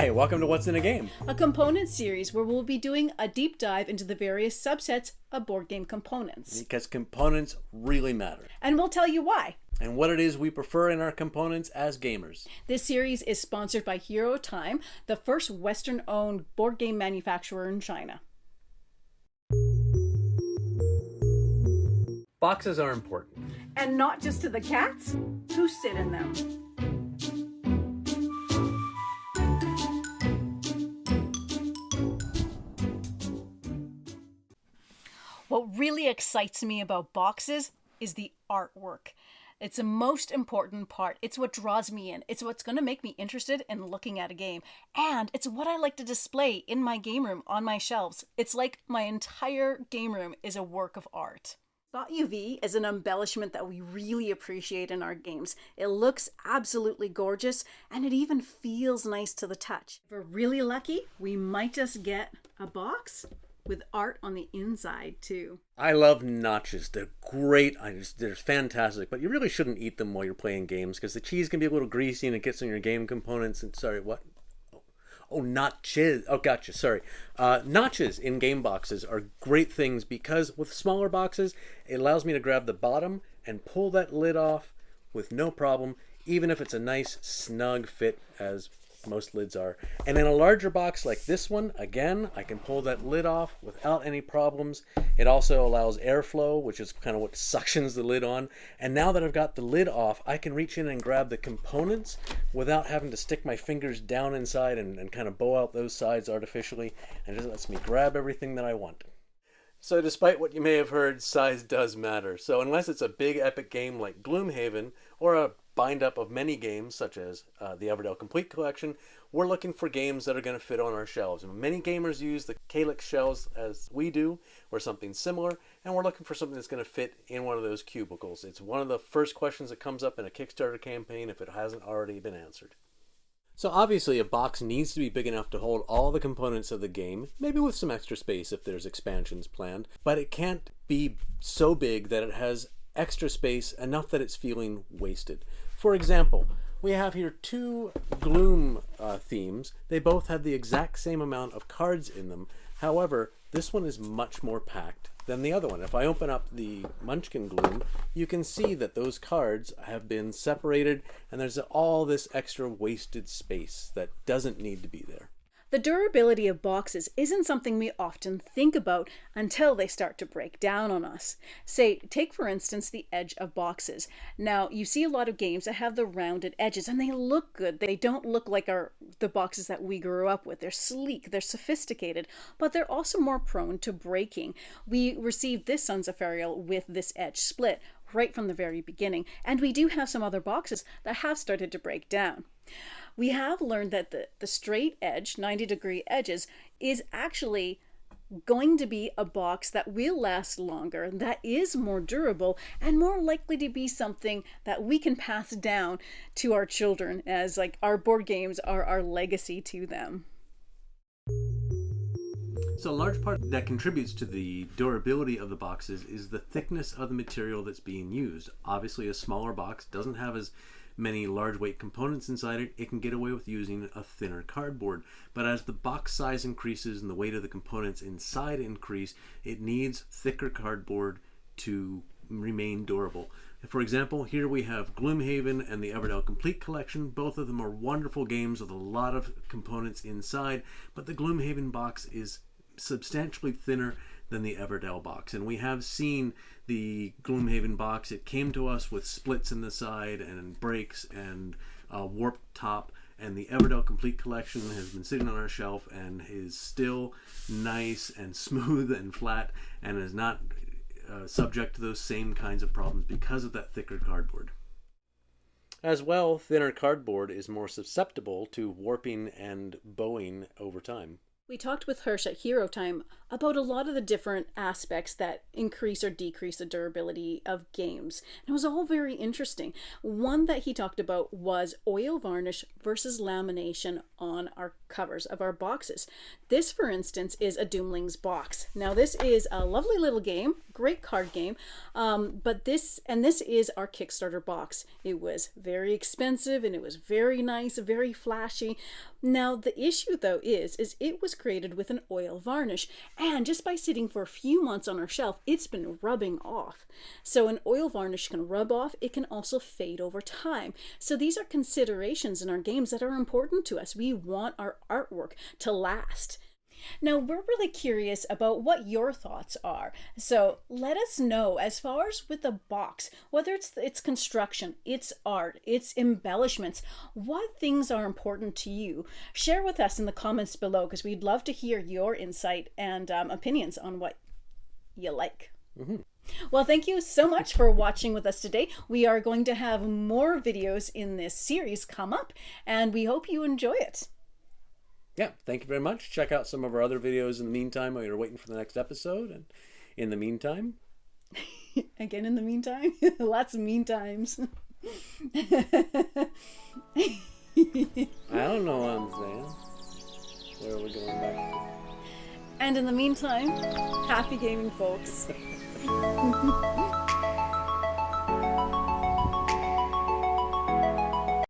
Hi, welcome to What's in a Game. A component series where we'll be doing a deep dive into the various subsets of board game components. Because components really matter. And we'll tell you why. And what it is we prefer in our components as gamers. This series is sponsored by Hero Time, the first Western-owned board game manufacturer in China. Boxes are important. And not just to the cats who sit in them. What really excites me about boxes is the artwork. It's the most important part. It's what draws me in. It's what's going to make me interested in looking at a game. And it's what I like to display in my game room on my shelves. It's like my entire game room is a work of art. Spot UV is an embellishment that we really appreciate in our games. It looks absolutely gorgeous and it even feels nice to the touch. If we're really lucky, we might just get a box with art on the inside too. I love notches. They're great. They're fantastic, but you really shouldn't eat them while you're playing games because the cheese can be a little greasy and it gets on your game components. And sorry, what? Oh, notches. Oh, gotcha. Sorry. Notches in game boxes are great things because with smaller boxes, it allows me to grab the bottom and pull that lid off with no problem, even if it's a nice snug fit as most lids are. And in a larger box like this one, again, I can pull that lid off without any problems. It also allows airflow, which is kind of what suctions the lid on. And now that I've got the lid off, I can reach in and grab the components without having to stick my fingers down inside and kind of bow out those sides artificially. And it just lets me grab everything that I want. So despite what you may have heard, size does matter. So unless it's a big epic game like Gloomhaven or a bind up of many games such as the Everdell Complete Collection, we're looking for games that are going to fit on our shelves. And many gamers use the Calyx shelves as we do or something similar, and we're looking for something that's going to fit in one of those cubicles. It's one of the first questions that comes up in a Kickstarter campaign if it hasn't already been answered. So obviously a box needs to be big enough to hold all the components of the game, maybe with some extra space if there's expansions planned, but it can't be so big that it has extra space enough that it's feeling wasted. For example, we have here two Gloom themes. They both have the exact same amount of cards in them. However, this one is much more packed than the other one. If I open up the Munchkin Gloom, you can see that those cards have been separated and there's all this extra wasted space that doesn't need to be there. The durability of boxes isn't something we often think about until they start to break down on us. Say, take for instance the edge of boxes. Now, you see a lot of games that have the rounded edges and they look good. They don't look like the boxes that we grew up with. They're sleek, they're sophisticated, but they're also more prone to breaking. We received this Sons of Fariel with this edge split right from the very beginning, and we do have some other boxes that have started to break down. We have learned that the straight edge, 90-degree edges, is actually going to be a box that will last longer, that is more durable, and more likely to be something that we can pass down to our children as like our board games are our legacy to them. So a large part that contributes to the durability of the boxes is the thickness of the material that's being used. Obviously a smaller box doesn't have as many large weight components inside it. It can get away with using a thinner cardboard. But as the box size increases and the weight of the components inside increase, it needs thicker cardboard to remain durable. For example, here we have Gloomhaven and the Everdell Complete Collection. Both of them are wonderful games with a lot of components inside, but the Gloomhaven box is substantially thinner than the Everdell box, and we have seen the Gloomhaven box. It came to us with splits in the side and breaks and a warped top, and the Everdell Complete Collection has been sitting on our shelf and is still nice and smooth and flat and is not subject to those same kinds of problems because of that thicker cardboard. As well, thinner cardboard is more susceptible to warping and bowing over time. We talked with Hirsch at Hero Time about a lot of the different aspects that increase or decrease the durability of games. And it was all very interesting. One that he talked about was oil varnish versus lamination on our covers of our boxes. This, for instance, is a Doomlings box. Now, this is a lovely little game, great card game, but this is our Kickstarter box. It was very expensive and it was very nice, very flashy. Now, the issue though is it was created with an oil varnish, and just by sitting for a few months on our shelf, it's been rubbing off. So an oil varnish can rub off, it can also fade over time. So these are considerations in our games that are important to us. We want our artwork to last. Now, we're really curious about what your thoughts are. So let us know as far as with the box, whether it's its construction, its art, its embellishments, what things are important to you. Share with us in the comments below because we'd love to hear your insight and opinions on what you like. Well, thank you so much for watching with us today. We are going to have more videos in this series come up, and we hope you enjoy it. Yeah, thank you very much. Check out some of our other videos in the meantime while you're waiting for the next episode. And in the meantime... Again, in the meantime? Lots of mean times. I don't know what I'm saying. Where are we going back to? And in the meantime, happy gaming, folks.